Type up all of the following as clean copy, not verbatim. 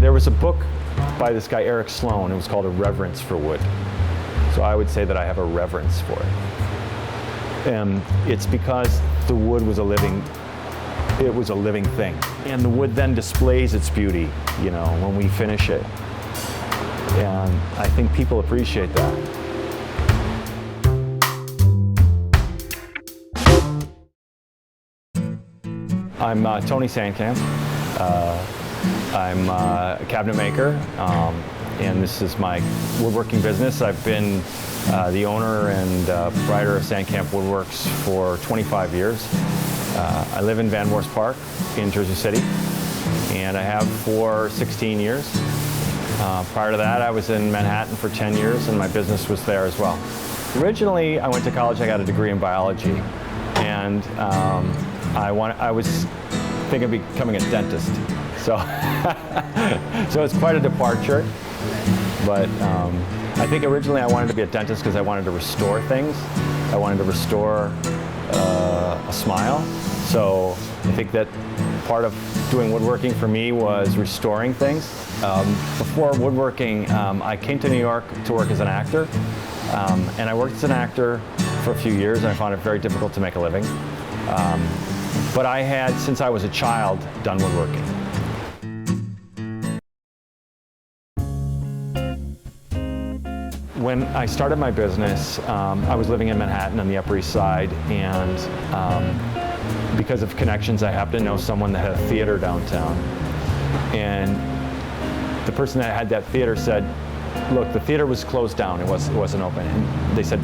There was a book by this guy, Eric Sloan. It was called A Reverence for Wood. So I would say that I have a reverence for it. And it's because the wood was a living thing. And the wood then displays its beauty, you know, when we finish it. And I think people appreciate that. I'm Tony SandKamp. I'm a cabinet maker, and this is my woodworking business. I've been the owner and proprietor of SandKamp Woodworks for 25 years. I live in Van Voorst Park in Jersey City, and I have for 16 years. Prior to that, I was in Manhattan for 10 years, and my business was there as well. Originally, I went to college. I got a degree in biology, and I was thinking of becoming a dentist. So, so it's quite a departure. But I think originally I wanted to be a dentist because I wanted to restore things. I wanted to restore a smile. So I think that part of doing woodworking for me was restoring things. Before woodworking, I came to New York to work as an actor. And I worked as an actor for a few years, and I found it very difficult to make a living. But I had, since I was a child, done woodworking. When I started my business, I was living in Manhattan on the Upper East Side, and because of connections, I happened to know someone that had a theater downtown. And the person that had that theater said, look, the theater was closed down, it wasn't open. And they said,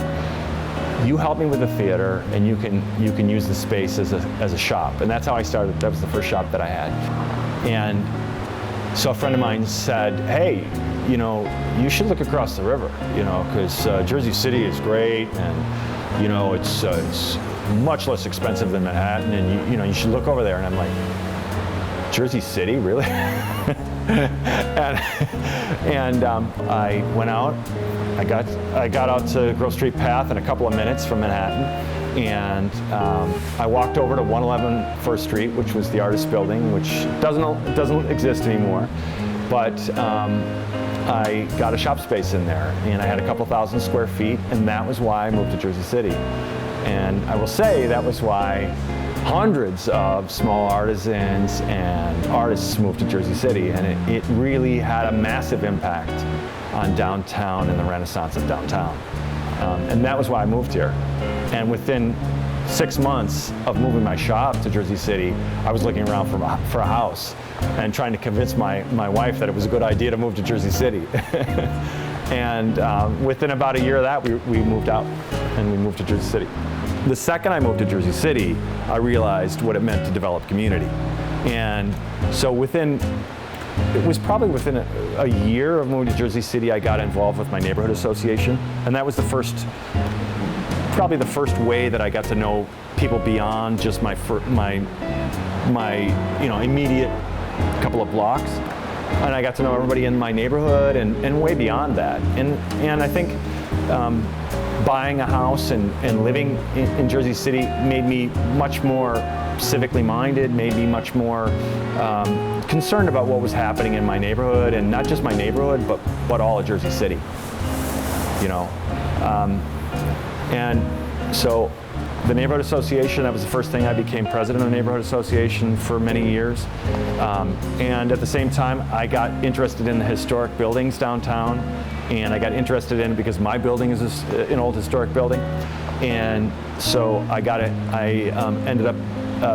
you help me with the theater, and you can use the space as a shop. And that's how I started. That was the first shop that I had. And so a friend of mine said, hey, you know, you should look across the river, you know, because Jersey City is great, and you know, it's much less expensive than Manhattan, and you know, you should look over there. And I'm like, Jersey City, really? and I went out. I got out to Grove Street Path in a couple of minutes from Manhattan, and I walked over to 111 First Street, which was the Artist Building, which doesn't exist anymore. But I got a shop space in there, and I had a couple thousand square feet, and that was why I moved to Jersey City. And I will say that was why hundreds of small artisans and artists moved to Jersey City, and it really had a massive impact on downtown and the renaissance of downtown. And that was why I moved here. And within 6 months of moving my shop to Jersey City, I was looking around for a house and trying to convince my wife that it was a good idea to move to Jersey City. And within about a year of that, we moved out and we moved to Jersey City. The second I moved to Jersey City, I realized what it meant to develop community. And so it was probably within a year of moving to Jersey City, I got involved with my neighborhood association. And that was probably the first way that I got to know people beyond just my you know, immediate couple of blocks. And I got to know everybody in my neighborhood and way beyond that. And I think buying a house and living in Jersey City made me much more civically minded, made me much more concerned about what was happening in my neighborhood, and not just my neighborhood, but all of Jersey City, you know. And so the neighborhood association, that was the first thing. I became president of the neighborhood association for many years. And at the same time, I got interested in the historic buildings downtown, and I got interested in it because my building is an old historic building. And so I ended up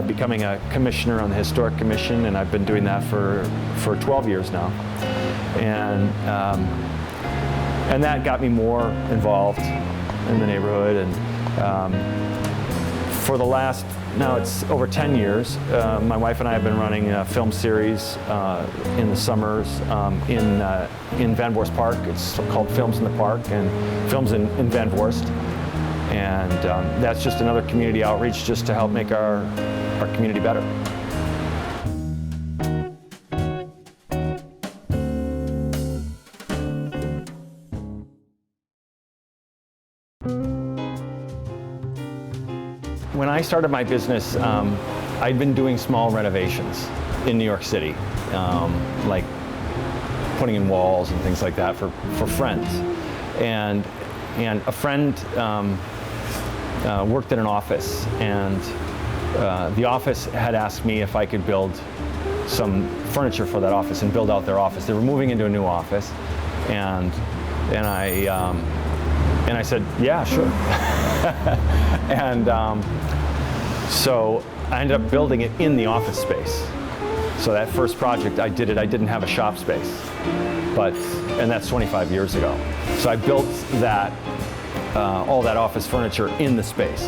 becoming a commissioner on the Historic Commission, and I've been doing that for 12 years now. And that got me more involved in the neighborhood. And for the last, now it's over 10 years, my wife and I have been running a film series in the summers in Van Voorst Park. It's called Films in the Park, and Films in Van Voorst. And that's just another community outreach just to help make our community better. When I started my business, I'd been doing small renovations in New York City, like putting in walls and things like that for friends. And a friend worked in an office, and the office had asked me if I could build some furniture for that office and build out their office. They were moving into a new office, and I said, yeah, sure. And so I ended up building it in the office space. So that first project, I didn't have a shop space, and that's 25 years ago. So I built that, all that office furniture in the space.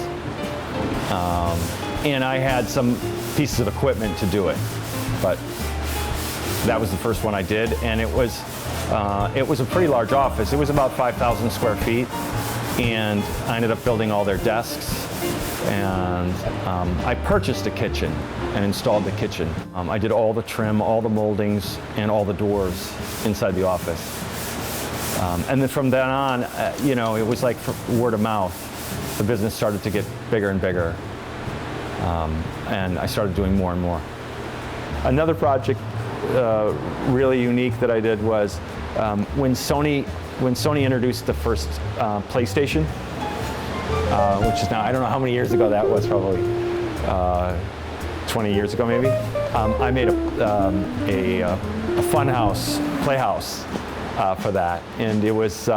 And I had some pieces of equipment to do it, but that was the first one I did, and it was a pretty large office. It was about 5,000 square feet, and I ended up building all their desks, and I purchased a kitchen and installed the kitchen. I did all the trim, all the moldings, and all the doors inside the office. And then from then on, it was like word of mouth. The business started to get bigger and bigger, and I started doing more and more. Another project really unique that I did was when Sony introduced the first PlayStation, which is now, I don't know how many years ago that was, probably 20 years ago maybe. I made a playhouse for that, and it was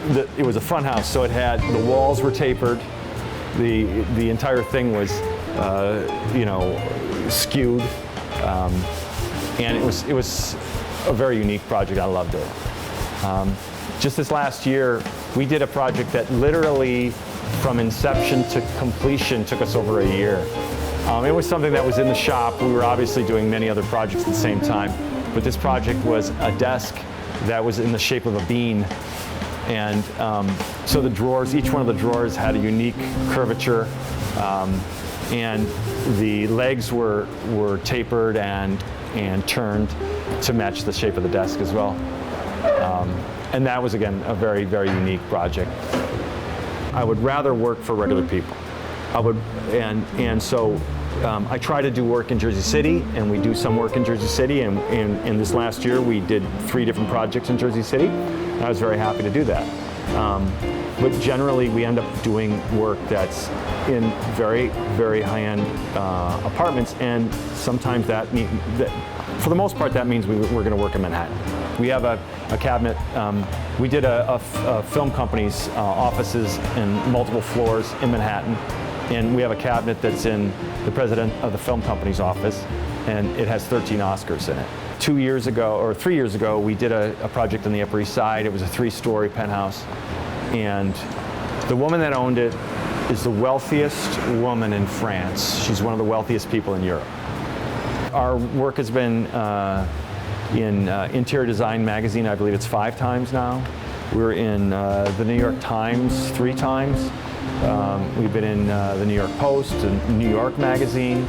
it was a fun house, so it had, the walls were tapered, the entire thing was skewed, and it was a very unique project. I loved it. Just this last year, we did a project that literally, from inception to completion, took us over a year. It was something that was in the shop. We were obviously doing many other projects at the same time, but this project was a desk that was in the shape of a bean. And so the drawers, each one of the drawers had a unique curvature, and the legs were tapered and turned to match the shape of the desk as well. And that was, again, a very, very unique project. I would rather work for regular people. So I try to do work in Jersey City, and we do some work in Jersey City, and this last year we did 3 different projects in Jersey City, and I was very happy to do that. But generally we end up doing work that's in very, very high-end apartments, and sometimes that for the most part that means we're going to work in Manhattan. We have a cabinet. We did a film company's offices in multiple floors in Manhattan, and we have a cabinet that's in the president of the film company's office, and it has 13 Oscars in it. 3 years ago, we did a project on the Upper East Side. It was a 3-story penthouse, and the woman that owned it is the wealthiest woman in France. She's one of the wealthiest people in Europe. Our work has been in Interior Design magazine, I believe it's 5 times now. We're in the New York Times 3 times. We've been in the New York Post, and New York Magazine.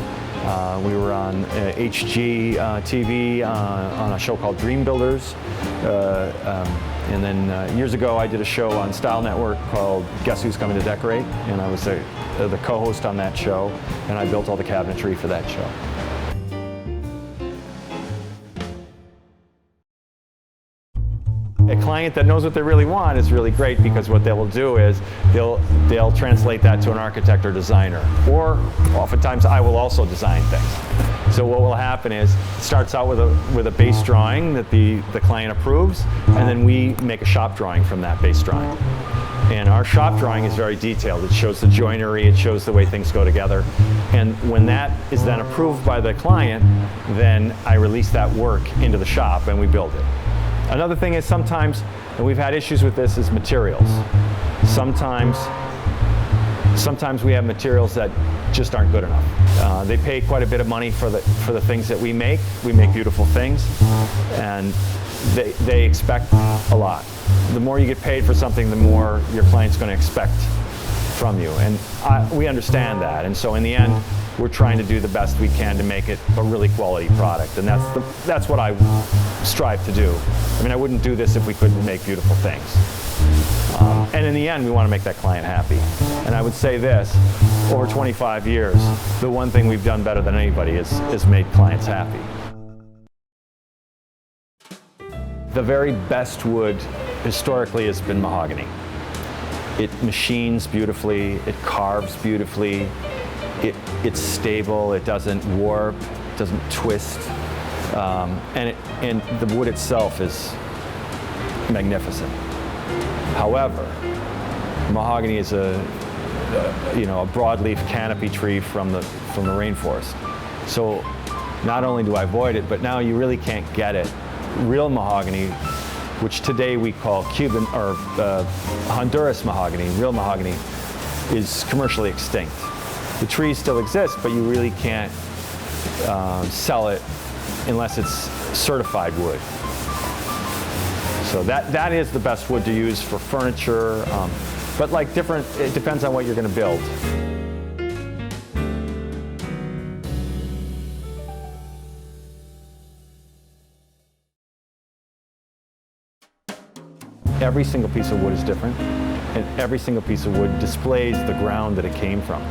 We were on HG TV on a show called Dream Builders. And then years ago I did a show on Style Network called Guess Who's Coming to Decorate? And I was the co-host on that show, and I built all the cabinetry for that show. A client that knows what they really want is really great, because what they will do is they'll translate that to an architect or designer, or oftentimes I will also design things. So what will happen is it starts out with a base drawing that the client approves, and then we make a shop drawing from that base drawing. And our shop drawing is very detailed. It shows the joinery, it shows the way things go together. And when that is then approved by the client, then I release that work into the shop and we build it. Another thing is sometimes, and we've had issues with this, is materials. Sometimes we have materials that just aren't good enough. They pay quite a bit of money for the things that we make. We make beautiful things, and they expect a lot. The more you get paid for something, the more your client's going to expect from you, and we understand that. And so in the end, we're trying to do the best we can to make it a really quality product, and that's what I strive to do. I mean, I wouldn't do this if we couldn't make beautiful things. And in the end, we want to make that client happy. And I would say this, over 25 years, the one thing we've done better than anybody is made clients happy. The very best wood historically has been mahogany. It machines beautifully, it carves beautifully, it's stable, it doesn't warp, it doesn't twist, and the wood itself is magnificent. However, mahogany is a broadleaf canopy tree from the rainforest. So not only do I avoid it, but now you really can't get it. Real mahogany, which today we call Cuban or Honduras mahogany, real mahogany, is commercially extinct. The trees still exist, but you really can't sell it unless it's certified wood. So that is the best wood to use for furniture, but it depends on what you're going to build. Every single piece of wood is different, and every single piece of wood displays the ground that it came from.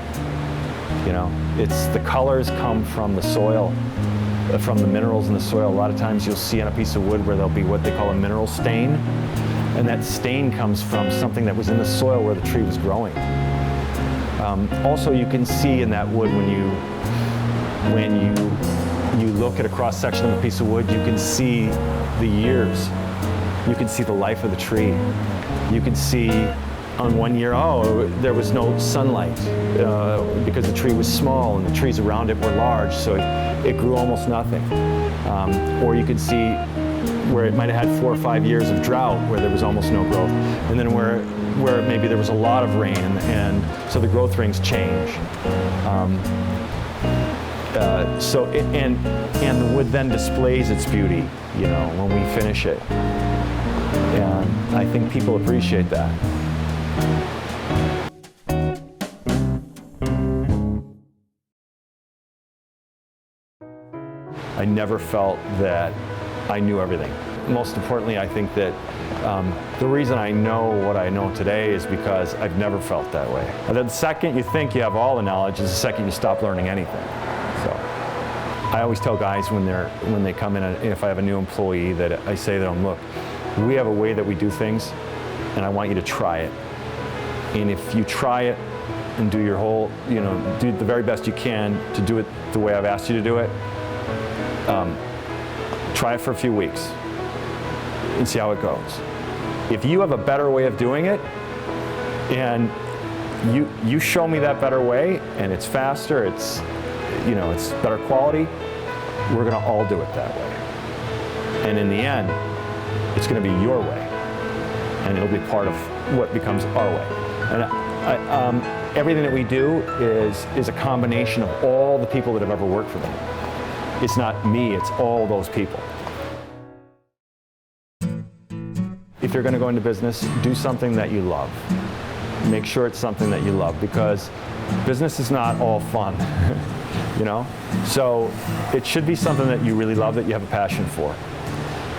You know, the colors come from the soil, from the minerals in the soil. A lot of times you'll see on a piece of wood where there'll be what they call a mineral stain, and that stain comes from something that was in the soil where the tree was growing. Also, you can see in that wood when you look at a cross section of a piece of wood, you can see the years. You can see the life of the tree. You can see on one year, there was no sunlight because the tree was small and the trees around it were large, so it grew almost nothing. Or you could see where it might have had 4 or 5 years of drought where there was almost no growth. And then where maybe there was a lot of rain and so the growth rings change. And the wood then displays its beauty, you know, when we finish it. And I think people appreciate that. I never felt that I knew everything. Most importantly, I think that the reason I know what I know today is because I've never felt that way. And the second you think you have all the knowledge is the second you stop learning anything. So I always tell guys when they come in, if I have a new employee, that I say to them, look, we have a way that we do things, and I want you to try it. And if you try it and do your whole, do the very best you can to do it the way I've asked you to do it, try it for a few weeks and see how it goes. If you have a better way of doing it, and you show me that better way, and it's faster, it's better quality, we're gonna all do it that way. And in the end, it's going to be your way, and it'll be part of what becomes our way. And everything that we do is a combination of all the people that have ever worked for them. It's not me, it's all those people. If you're going to go into business, do something that you love. Make sure it's something that you love, because business is not all fun, So it should be something that you really love, that you have a passion for.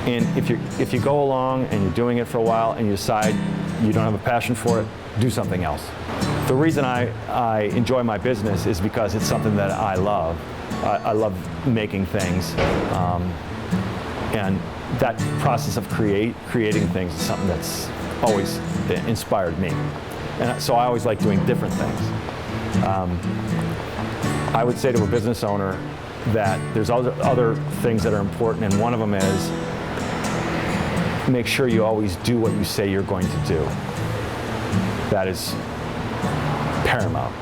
And if you go along and you're doing it for a while and you decide you don't have a passion for it, do something else. The reason I enjoy my business is because it's something that I love. I love making things. And that process of creating things is something that's always inspired me. And so I always like doing different things. I would say to a business owner that there's other things that are important, and one of them is make sure you always do what you say you're going to do. That is paramount.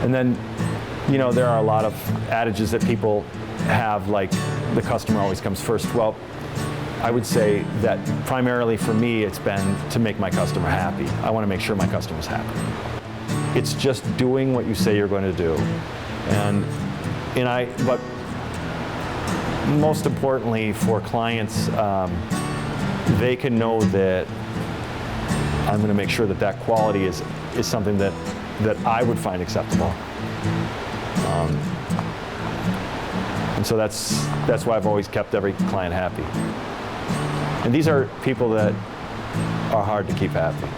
And then, there are a lot of adages that people have, like the customer always comes first. Well, I would say that primarily for me, it's been to make my customer happy. I want to make sure my customer's happy. It's just doing what you say you're going to do. But most importantly for clients, they can know that I'm going to make sure that quality is something that I would find acceptable. And so that's why I've always kept every client happy. And these are people that are hard to keep happy.